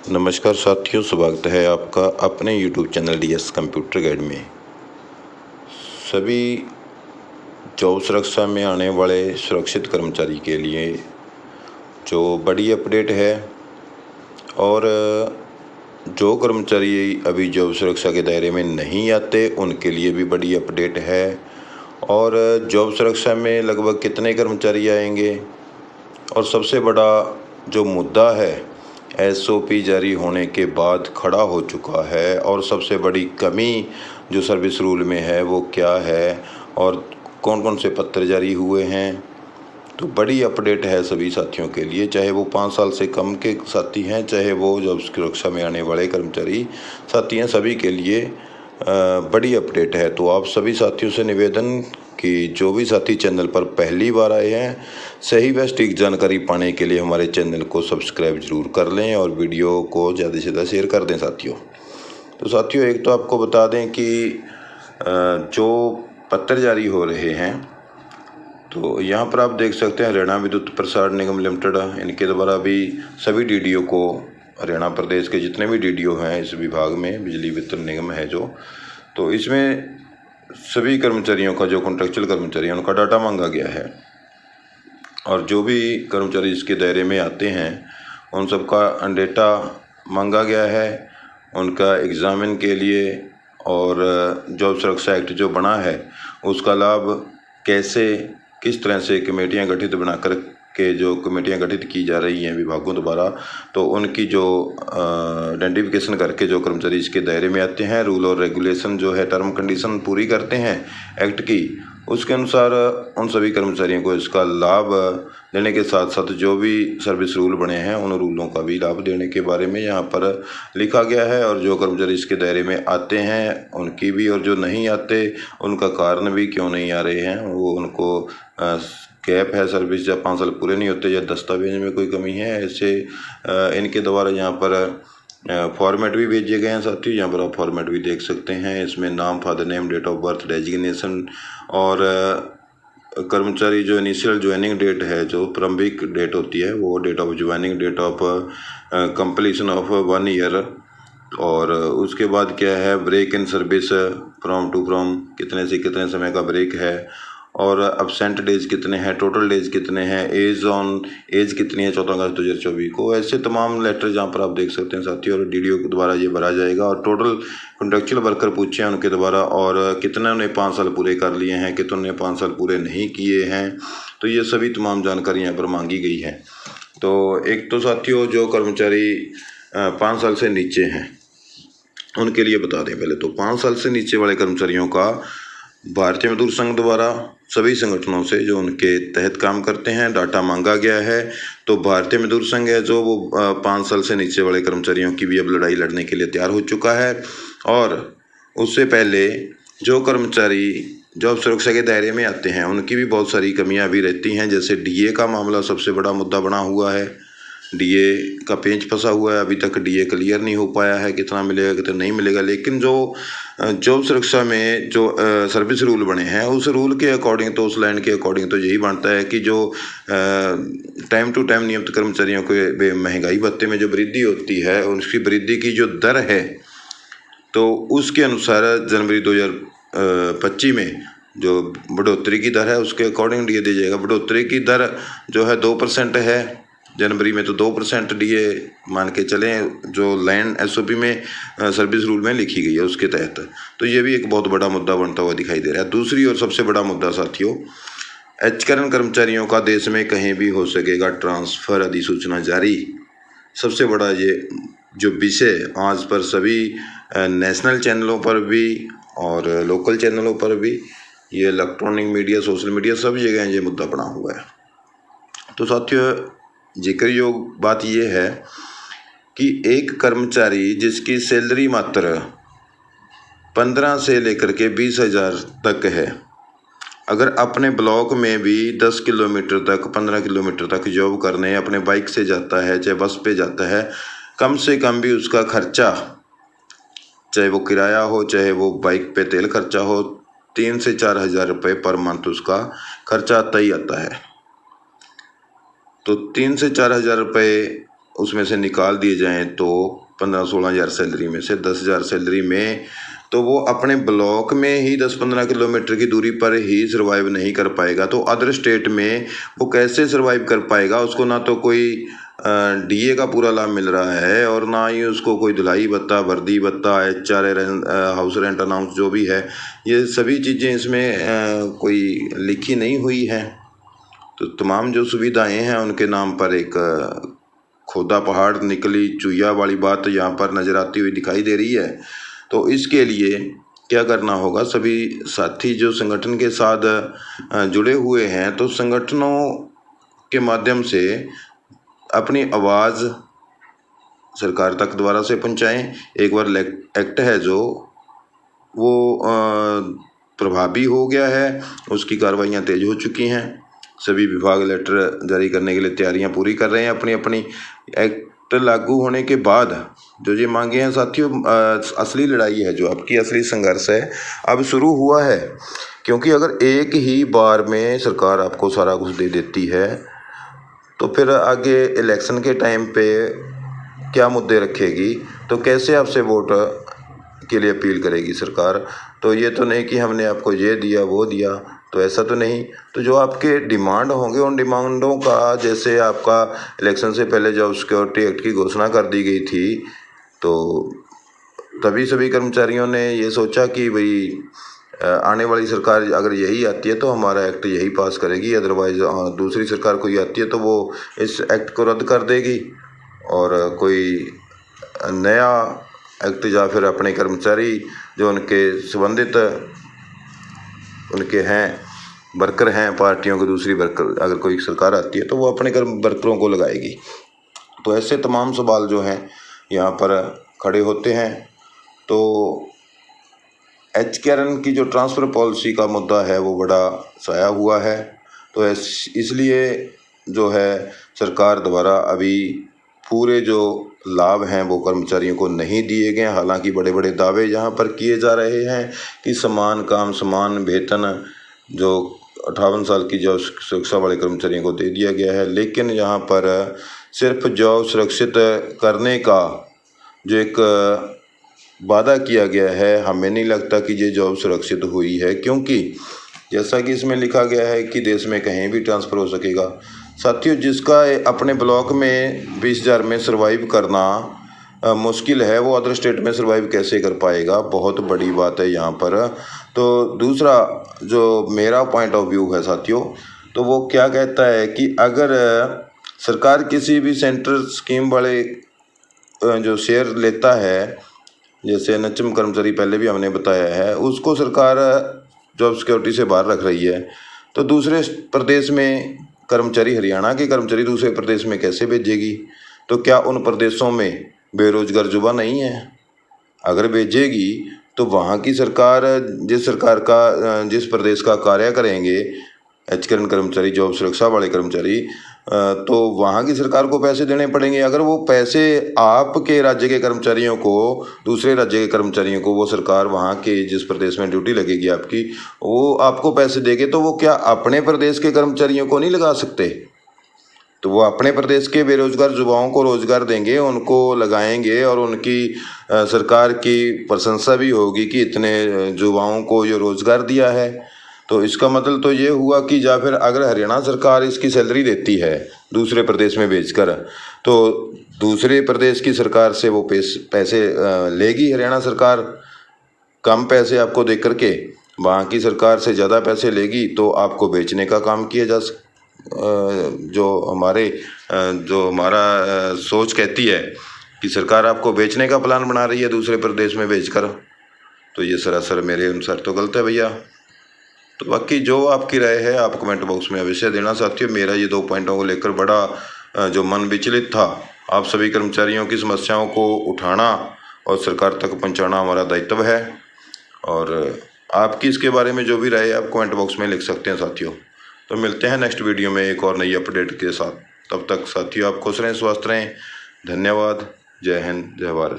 नमस्कार साथियों, स्वागत है आपका अपने YouTube channel DS computer guide में। सभी जॉब सुरक्षा में आने वाले सुरक्षित कर्मचारी के लिए जो बड़ी अपडेट है, और जो कर्मचारी अभी जॉब सुरक्षा के दायरे में नहीं आते उनके लिए भी बड़ी अपडेट है। और जॉब सुरक्षा में लगभग कितने कर्मचारी आएंगे, और सबसे बड़ा जो मुद्दा है SOP जारी होने के बाद खड़ा हो चुका है, और सबसे बड़ी कमी जो सर्विस रूल में है वो क्या है, और कौन कौन से पत्र जारी हुए हैं। तो बड़ी अपडेट है सभी साथियों के लिए, चाहे वो 5 साल से कम के साथी हैं, चाहे वो जॉब सुरक्षा में आने वाले कर्मचारी साथी हैं, सभी के लिए बड़ी अपडेट है। तो आप सभी साथियों से निवेदन कि जो भी साथी चैनल पर पहली बार आए हैं, सही व सटीक जानकारी पाने के लिए हमारे चैनल को सब्सक्राइब जरूर कर लें और वीडियो को ज़्यादा से ज़्यादा शेयर कर दें साथियों। तो साथियों, एक तो आपको बता दें कि जो पत्र जारी हो रहे हैं, तो यहाँ पर आप देख सकते हैं हरियाणा विद्युत प्रसारण निगम लिमिटेड, इनके द्वारा भी सभी DDO को, हरियाणा प्रदेश के जितने भी DDO हैं इस विभाग में, बिजली वितरण निगम है जो, तो इसमें सभी कर्मचारियों का, जो कॉन्ट्रेक्चुअल कर्मचारी हैं, उनका डाटा मांगा गया है। और जो भी कर्मचारी इसके दायरे में आते हैं उन सबका डेटा मांगा गया है उनका एग्जामिन के लिए। और जॉब सुरक्षा एक्ट जो बना है उसका लाभ कैसे, किस तरह से कमेटियां गठित बनाकर के, जो कमेटियां गठित की जा रही हैं विभागों द्वारा, तो उनकी जो आइडेंटिफिकेशन करके जो कर्मचारी इसके दायरे में आते हैं, रूल और रेगुलेशन जो है, टर्म कंडीशन पूरी करते हैं एक्ट की, उसके अनुसार उन सभी कर्मचारियों को इसका लाभ देने के साथ साथ जो भी सर्विस रूल बने हैं उन रूलों का भी लाभ देने के बारे में यहाँ पर लिखा गया है। और जो कर्मचारी इसके दायरे में आते हैं उनकी भी, और जो नहीं आते उनका कारण भी क्यों नहीं आ रहे हैं, वो उनको गैप है सर्विस, या 5 साल पूरे नहीं होते, या दस्तावेज में कोई कमी है, ऐसे इनके द्वारा यहाँ पर फॉर्मेट भी भेजे गए हैं साथियों। यहाँ पर आप फॉर्मेट भी देख सकते हैं। इसमें नाम, father name, date of birth, designation, और कर्मचारी जो इनिशियल ज्वाइनिंग डेट है, जो प्रारंभिक डेट होती है, वो date of joining, date of completion of 1 year, और उसके बाद क्या है, break in service, from to from, कितने से कितने समय का ब्रेक है, और अब्सेंट डेज कितने हैं, टोटल डेज कितने हैं, एज कितनी है 14 अगस्त 2024 को। ऐसे तमाम लेटर जहाँ पर आप देख सकते हैं साथियों, और DDO के द्वारा ये भरा जाएगा। और टोटल कॉन्ट्रेक्चुअल वर्कर पूछे हैं उनके द्वारा, और कितने ने 5 साल पूरे कर लिए हैं, कितने ने 5 साल पूरे नहीं किए हैं, तो ये सभी तमाम जानकारी यहाँ पर मांगी गई है। तो एक तो साथियों, जो कर्मचारी 5 साल से नीचे हैं उनके लिए बता दें पहले तो, 5 साल से नीचे वाले कर्मचारियों का भारतीय मजदूर संघ द्वारा सभी संगठनों से जो उनके तहत काम करते हैं डाटा मांगा गया है। तो भारतीय मजदूर संघ है जो, वो 5 साल से नीचे वाले कर्मचारियों की भी अब लड़ाई लड़ने के लिए तैयार हो चुका है। और उससे पहले जो कर्मचारी जॉब सुरक्षा के दायरे में आते हैं उनकी भी बहुत सारी कमियां भी रहती हैं। जैसे DA का मामला सबसे बड़ा मुद्दा बना हुआ है, DA का पेंच फंसा हुआ है, अभी तक DA क्लियर नहीं हो पाया है, कितना मिलेगा कितना नहीं मिलेगा। लेकिन जो जॉब सुरक्षा में जो सर्विस रूल बने हैं उस रूल के अकॉर्डिंग, तो उस लाइन के अकॉर्डिंग तो यही बनता है कि जो टाइम टू टाइम नियमित कर्मचारियों के महंगाई भत्ते में जो वृद्धि होती है, उसकी वृद्धि की जो दर है, तो उसके अनुसार जनवरी 2025 में जो बढ़ोतरी की दर है उसके अकॉर्डिंग DA दी जाएगा। बढ़ोतरी की दर जो है 2% है जनवरी में, तो 2% DA मान के चलें, जो लाइन SOP में सर्विस रूल में लिखी गई है उसके तहत। तो ये भी एक बहुत बड़ा मुद्दा बनता हुआ दिखाई दे रहा है। दूसरी और सबसे बड़ा मुद्दा साथियों, HCRN कर्मचारियों का देश में कहीं भी हो सकेगा ट्रांसफ़र अधिसूचना जारी। सबसे बड़ा ये जो विषय आज पर सभी नेशनल चैनलों पर भी और लोकल चैनलों पर भी, ये इलेक्ट्रॉनिक मीडिया, सोशल मीडिया, सब जगह ये मुद्दा बना हुआ है। तो साथियों, जिक्र योग बात यह है कि एक कर्मचारी जिसकी सैलरी मात्र 15 से लेकर के 20,000 तक है, अगर अपने ब्लॉक में भी 10 किलोमीटर तक, 15 किलोमीटर तक जॉब करने अपने बाइक से जाता है, चाहे बस पे जाता है, कम से कम भी उसका खर्चा, चाहे वो किराया हो, चाहे वो बाइक पे तेल खर्चा हो, 3 से 4 हज़ार रुपये पर मंथ उसका खर्चा आता ही आता है। तो 3 से 4 हज़ार रुपये उसमें से निकाल दिए जाएं तो 15-16 हज़ार सैलरी में से 10,000 सैलरी में, तो वो अपने ब्लॉक में ही 10-15 किलोमीटर की दूरी पर ही सर्वाइव नहीं कर पाएगा, तो अदर स्टेट में वो कैसे सर्वाइव कर पाएगा? उसको ना तो कोई डीए का पूरा लाभ मिल रहा है और ना ही उसको कोई धुलाई भत्ता, वर्दी भत्ता, HRA, हाउस रेंट अलाउंस जो भी है, ये सभी चीज़ें इसमें कोई लिखी नहीं हुई हैं। तो तमाम जो सुविधाएं हैं उनके नाम पर एक खोदा पहाड़ निकली चुहिया वाली बात यहाँ पर नज़र आती हुई दिखाई दे रही है। तो इसके लिए क्या करना होगा? सभी साथी जो संगठन के साथ जुड़े हुए हैं, तो संगठनों के माध्यम से अपनी आवाज़ सरकार तक दोबारा से पहुँचाएं। एक बार एक्ट है जो वो प्रभावी हो गया है, उसकी कार्रवाइयाँ तेज हो चुकी हैं। सभी विभाग लेटर जारी करने के लिए तैयारियां पूरी कर रहे हैं अपनी अपनी। एक्ट लागू होने के बाद जो ये मांगे हैं साथियों, असली लड़ाई है, जो आपकी असली संघर्ष है, अब शुरू हुआ है। क्योंकि अगर एक ही बार में सरकार आपको सारा कुछ दे देती है, तो फिर आगे इलेक्शन के टाइम पे क्या मुद्दे रखेगी? तो कैसे आपसे वोट के लिए अपील करेगी सरकार? तो ये तो नहीं कि हमने आपको ये दिया वो दिया, तो ऐसा तो नहीं। तो जो आपके डिमांड होंगे उन डिमांडों का, जैसे आपका इलेक्शन से पहले जॉब सिक्योरिटी एक्ट की घोषणा कर दी गई थी, तो तभी सभी कर्मचारियों ने ये सोचा कि भाई आने वाली सरकार अगर यही आती है तो हमारा एक्ट यही पास करेगी, अदरवाइज दूसरी सरकार कोई आती है तो वो इस एक्ट को रद्द कर देगी और कोई नया एक्ट या फिर अपने कर्मचारी जो उनके संबंधित उनके हैं वर्कर हैं पार्टियों के, दूसरी वर्कर अगर कोई सरकार आती है तो वो अपने वर्करों को लगाएगी। तो ऐसे तमाम सवाल जो हैं यहाँ पर खड़े होते हैं। तो HKRN की जो ट्रांसफ़र पॉलिसी का मुद्दा है वो बड़ा साया हुआ है। तो इसलिए जो है सरकार द्वारा अभी पूरे जो लाभ हैं वो कर्मचारियों को नहीं दिए गए। हालांकि बड़े बड़े दावे यहाँ पर किए जा रहे हैं कि समान काम समान वेतन जो 58 साल की जॉब सुरक्षा वाले कर्मचारियों को दे दिया गया है, लेकिन यहाँ पर सिर्फ जॉब सुरक्षित करने का जो एक वादा किया गया है, हमें नहीं लगता कि ये जॉब सुरक्षित हुई है। क्योंकि जैसा कि इसमें लिखा गया है कि देश में कहीं भी ट्रांसफ़र हो सकेगा। साथियों, जिसका अपने ब्लॉक में 20,000 में सर्वाइव करना मुश्किल है, वो अदर स्टेट में सर्वाइव कैसे कर पाएगा? बहुत बड़ी बात है यहाँ पर। तो दूसरा जो मेरा पॉइंट ऑफ व्यू है साथियों, तो वो क्या कहता है कि अगर सरकार किसी भी सेंट्रल स्कीम वाले जो शेयर लेता है, जैसे NHM कर्मचारी पहले भी हमने बताया है, उसको सरकार जॉब सिक्योरिटी से बाहर रख रही है, तो दूसरे प्रदेश में कर्मचारी, हरियाणा के कर्मचारी दूसरे प्रदेश में कैसे भेजेगी? तो क्या उन प्रदेशों में बेरोजगार युवा नहीं है? अगर भेजेगी तो वहाँ की सरकार, जिस प्रदेश का कार्य करेंगे HKRN कर्मचारी, जॉब सुरक्षा वाले कर्मचारी, तो वहाँ की सरकार को पैसे देने पड़ेंगे। अगर वो पैसे आपके राज्य के कर्मचारियों को, दूसरे राज्य के कर्मचारियों को वो सरकार वहाँ के जिस प्रदेश में ड्यूटी लगेगी आपकी, वो आपको पैसे देंगे, तो वो क्या अपने प्रदेश के कर्मचारियों को नहीं लगा सकते? तो वो अपने प्रदेश के बेरोजगार युवाओं को रोजगार देंगे, उनको लगाएंगे और उनकी सरकार की प्रशंसा भी होगी कि इतने युवाओं को ये रोजगार दिया है। तो इसका मतलब तो ये हुआ कि या फिर अगर हरियाणा सरकार इसकी सैलरी देती है दूसरे प्रदेश में भेजकर, तो दूसरे प्रदेश की सरकार से वो पैसे लेगी हरियाणा सरकार, कम पैसे आपको दे करके वहाँ की सरकार से ज़्यादा पैसे लेगी, तो आपको बेचने का काम किया जा जो हमारा सोच कहती है कि सरकार आपको बेचने का प्लान बना रही है दूसरे प्रदेश में भेजकर, तो ये सरासर मेरे अनुसार तो गलत है भैया। तो बाकी जो आपकी राय है आप कमेंट बॉक्स में अवश्य देना साथियों। मेरा ये 2 पॉइंटों को लेकर बड़ा जो मन विचलित था, आप सभी कर्मचारियों की समस्याओं को उठाना और सरकार तक पहुंचाना हमारा दायित्व है। और आपकी इसके बारे में जो भी राय है आप कमेंट बॉक्स में लिख सकते हैं साथियों। तो मिलते हैं नेक्स्ट वीडियो में एक और नई अपडेट के साथ। तब तक साथियों आप खुश रहें, स्वस्थ रहें। धन्यवाद। जय हिंद, जय भारत।